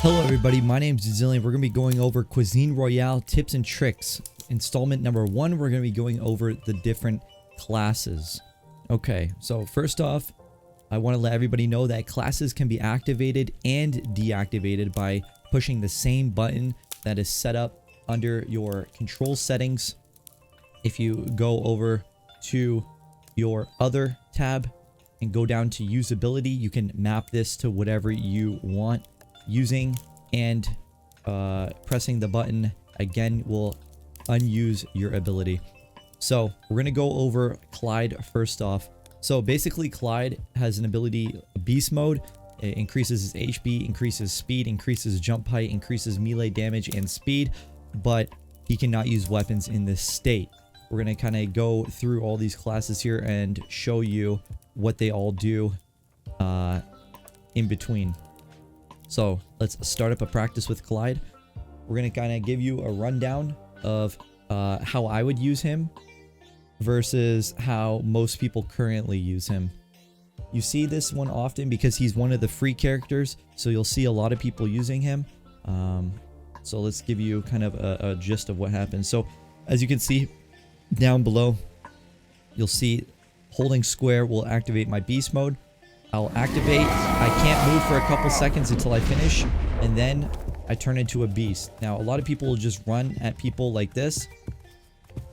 Hello everybody, my name is Dizeliun. We're going to be going over Cuisine Royale tips and tricks. Installment number 1, we're going to be going over the different classes. Okay, so first off, I want to let everybody know that classes can be activated and deactivated by pushing the same button that is set up under your control settings. If you go over to your other tab and go down to usability, you can map this to whatever you want. Using and pressing the button again will unuse your ability. So we're gonna go over Clyde first off. So basically Clyde has an ability, beast mode. It increases his HP, increases speed, increases jump height, increases melee damage and speed, but he cannot use weapons in this state. We're gonna kind of go through all these classes here and show you what they all do in between. So let's start up a practice with Clyde. We're going to kind of give you a rundown of how I would use him versus how most people currently use him. You see this one often because he's one of the free characters, so you'll see a lot of people using him. So let's give you kind of a gist of what happens. So as you can see down below, you'll see holding square will activate my beast mode. I'll activate, I can't move for a couple seconds until I finish, and then I turn into a beast. Now, a lot of people will just run at people like this,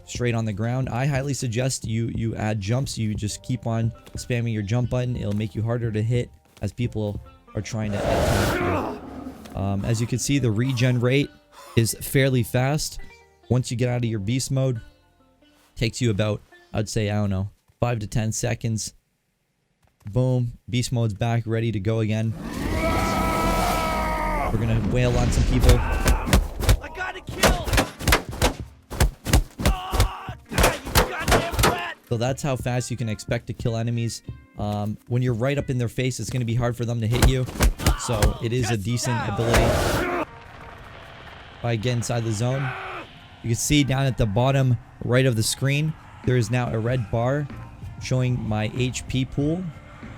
straight on the ground. I highly suggest you add jumps. You just keep on spamming your jump button. It'll make you harder to hit as people are trying to attack you. As you can see, the regen rate is fairly fast. Once you get out of your beast mode, takes you about, I'd say, I don't know, 5 to 10 seconds. Boom, beast mode's back, ready to go again. We're gonna wail on some people. I got a kill. Oh, you goddamn rat. So that's how fast you can expect to kill enemies. When you're right up in their face, it's gonna be hard for them to hit you. So it is a decent ability. If I get inside the zone, you can see down at the bottom right of the screen, there is now a red bar showing my HP pool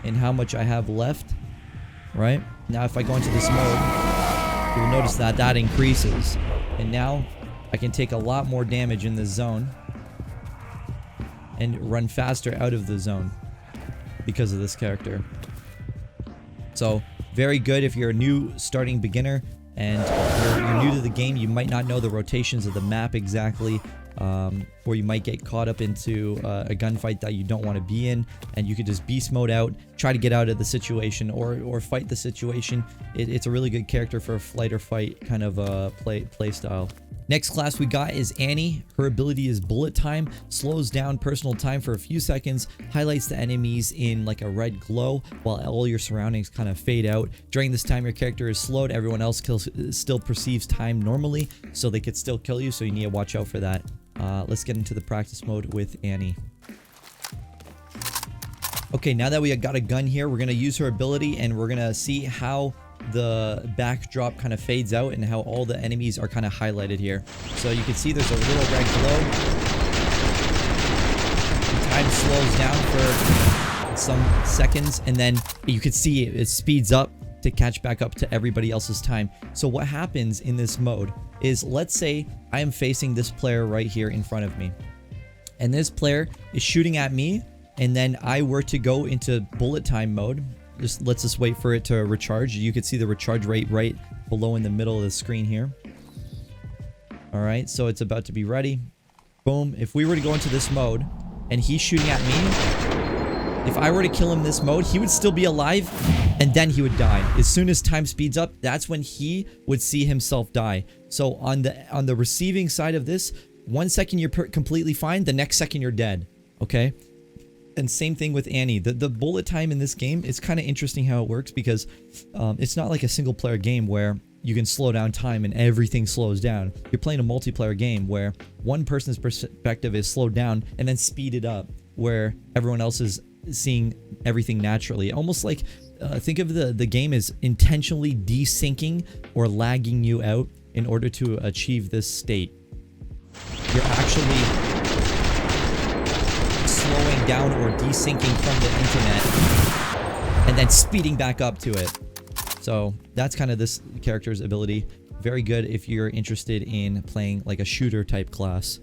and how much I have left. Right now, if I go into this mode, you'll notice that that increases, and now I can take a lot more damage in this zone and run faster out of the zone because of this character. So very good if you're a new starting beginner and you're new to the game. You might not know the rotations of the map exactly, or you might get caught up into a gunfight that you don't want to be in, and you could just beast mode out, try to get out of the situation, or fight the situation. It's a really good character for a flight or fight kind of play style. Next class we got is Annie. Her ability is bullet time, slows down personal time for a few seconds, highlights the enemies in like a red glow while all your surroundings kind of fade out. During this time your character is slowed, everyone else still perceives time normally, so they could still kill you, so you need to watch out for that. Let's get into the practice mode with Annie. Okay, now that we got a gun here, we're going to use her ability and we're going to see how the backdrop kind of fades out and how all the enemies are kind of highlighted here. So you can see there's a little red glow. The time slows down for some seconds, and then you can see it speeds up to catch back up to everybody else's time. So what happens in this mode is, let's say I am facing this player right here in front of me, and this player is shooting at me, and then I were to go into bullet time mode. Let's just wait for it to recharge. You can see the recharge rate right below in the middle of the screen here. All right, so it's about to be ready. Boom. If we were to go into this mode and he's shooting at me, if I were to kill him in this mode, he would still be alive, and then he would die. As soon as time speeds up, that's when he would see himself die. So on the receiving side of this, 1 second you're completely fine, the next second you're dead. Okay? And same thing with Annie. The bullet time in this game, it's kind of interesting how it works, because it's not like a single player game where you can slow down time and everything slows down. You're playing a multiplayer game where one person's perspective is slowed down and then speeded up, where everyone else is seeing everything naturally. Almost like, think of the game as intentionally desyncing or lagging you out in order to achieve this state. You're actually slowing down or desyncing from the internet and then speeding back up to it. So that's kind of this character's ability. Very good if you're interested in playing like a shooter type class.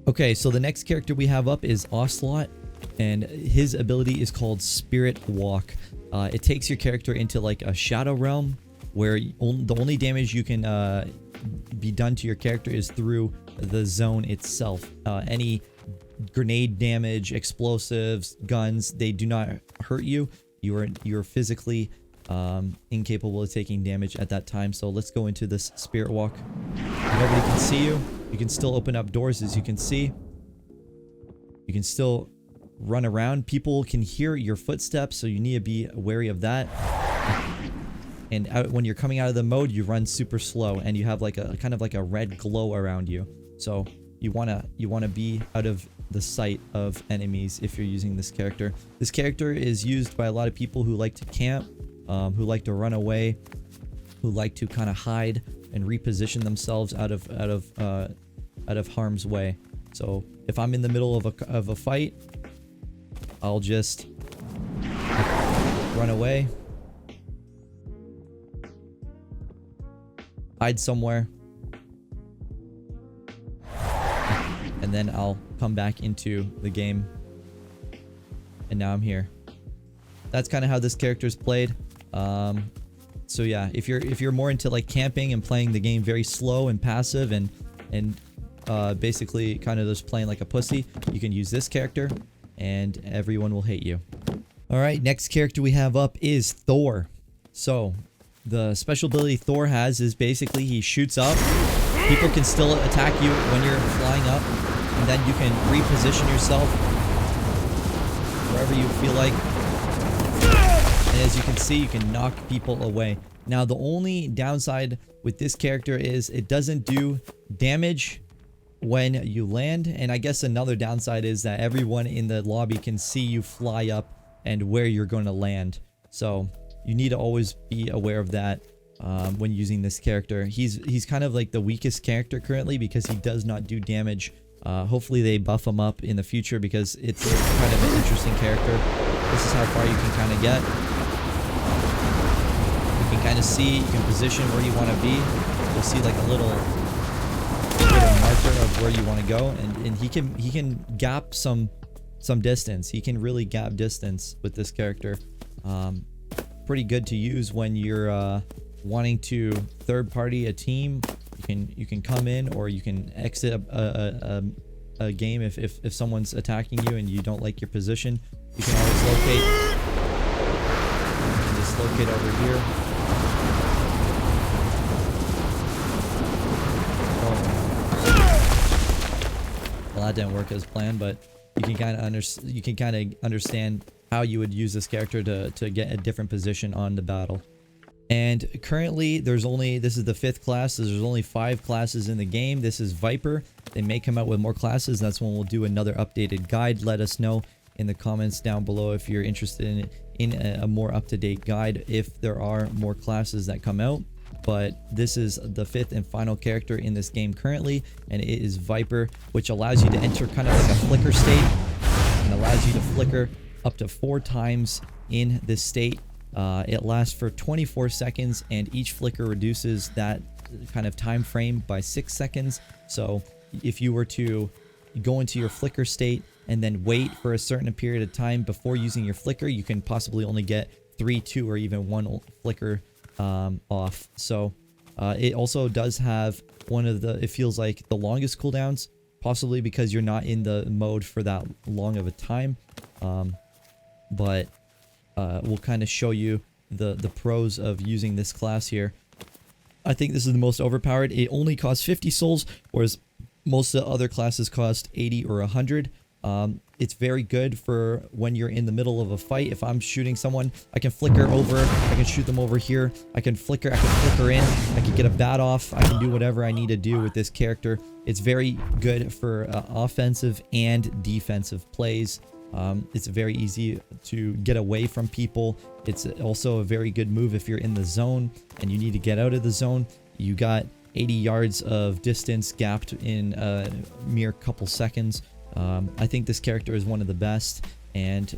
Okay, so the next character we have up is Ocelot, and his ability is called Spirit Walk. It takes your character into like a shadow realm where the only damage you can be done to your character is through the zone itself. Any grenade damage, explosives, guns, they do not hurt you. You're physically incapable of taking damage at that time. So let's go into this Spirit Walk. Nobody can see you. You can still open up doors, as you can see. You can still run around. People can hear your footsteps, so you need to be wary of that. And when you're coming out of the mode, you run super slow, and you have like a kind of like a red glow around you. So you wanna be out of the sight of enemies if you're using this character. This character is used by a lot of people who like to camp, who like to run away, who like to kind of hide and reposition themselves out of harm's way. So if I'm in the middle of a fight, I'll just run away, hide somewhere, and then I'll come back into the game. And now I'm here. That's kind of how this character is played. So yeah, if you're more into like camping and playing the game very slow and passive and basically kind of just playing like a pussy, you can use this character and everyone will hate you. All right, next character we have up is Thor. So the special ability Thor has is basically he shoots up. People can still attack you when you're flying up, and then you can reposition yourself wherever you feel like. And as you can see, you can knock people away. Now, the only downside with this character is it doesn't do damage when you land. And I guess another downside is that everyone in the lobby can see you fly up and where you're going to land. So you need to always be aware of that when using this character. He's kind of like the weakest character currently because he does not do damage. Hopefully they buff him up in the future because it's kind of an interesting character. This is how far you can kind of get. You can kind of see, you can position where you want to be. You'll see like a little marker of where you want to go, and he can gap some distance. He can really gap distance with this character. Pretty good to use when you're wanting to third party a team. You can come in or you can exit a game if someone's attacking you and you don't like your position. You can always locate. You can just locate over here. Well, that didn't work as planned, but you can kind of understand how you would use this character to get a different position on the battle. And currently this is the 5th class. So there's only 5 classes in the game. This is Viper. They may come out with more classes. That's when we'll do another updated guide. Let us know in the comments down below if you're interested in a more up-to-date guide if there are more classes that come out. But this is the 5th and final character in this game currently, and it is Viper, which allows you to enter kind of like a flicker state and allows you to flicker up to 4 times in this state. It lasts for 24 seconds, and each flicker reduces that kind of time frame by 6 seconds. So if you were to go into your flicker state and then wait for a certain period of time before using your flicker, you can possibly only get 3, 2, or even 1 flicker off. So it also does have one of the, it feels like the longest cooldowns, possibly because you're not in the mode for that long of a time. But we'll kind of show you the pros of using this class here. I think this is the most overpowered. It only costs 50 souls, whereas most of the other classes cost 80 or 100. It's very good for when you're in the middle of a fight. If I'm shooting someone, I can flicker over, I can shoot them over here, I can flicker in, I can get a bat off, I can do whatever I need to do with this character. It's very good for offensive and defensive plays. It's very easy to get away from people. It's also a very good move if you're in the zone and you need to get out of the zone. You got 80 yards of distance gapped in a mere couple seconds. I think this character is one of the best, and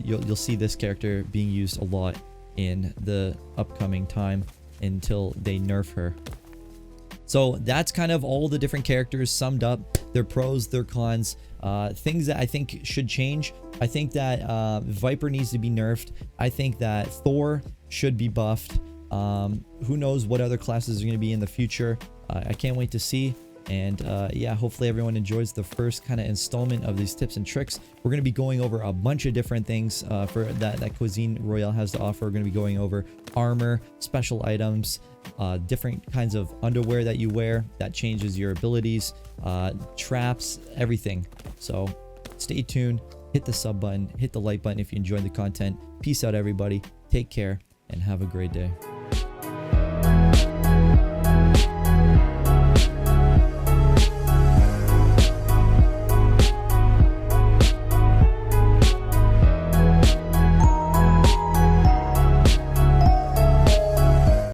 you'll see this character being used a lot in the upcoming time until they nerf her. So that's kind of all the different characters summed up, their pros, their cons, things that I think should change. I think that Viper needs to be nerfed. I think that Thor should be buffed. Who knows what other classes are going to be in the future. I can't wait to see. And yeah, hopefully everyone enjoys the first kind of installment of these tips and tricks. We're going to be going over a bunch of different things for that Cuisine Royale has to offer. We're going to be going over armor, special items, different kinds of underwear that you wear that changes your abilities, traps, everything. So stay tuned, hit the sub button, hit the like button if you enjoyed the content. Peace out, everybody. Take care and have a great day.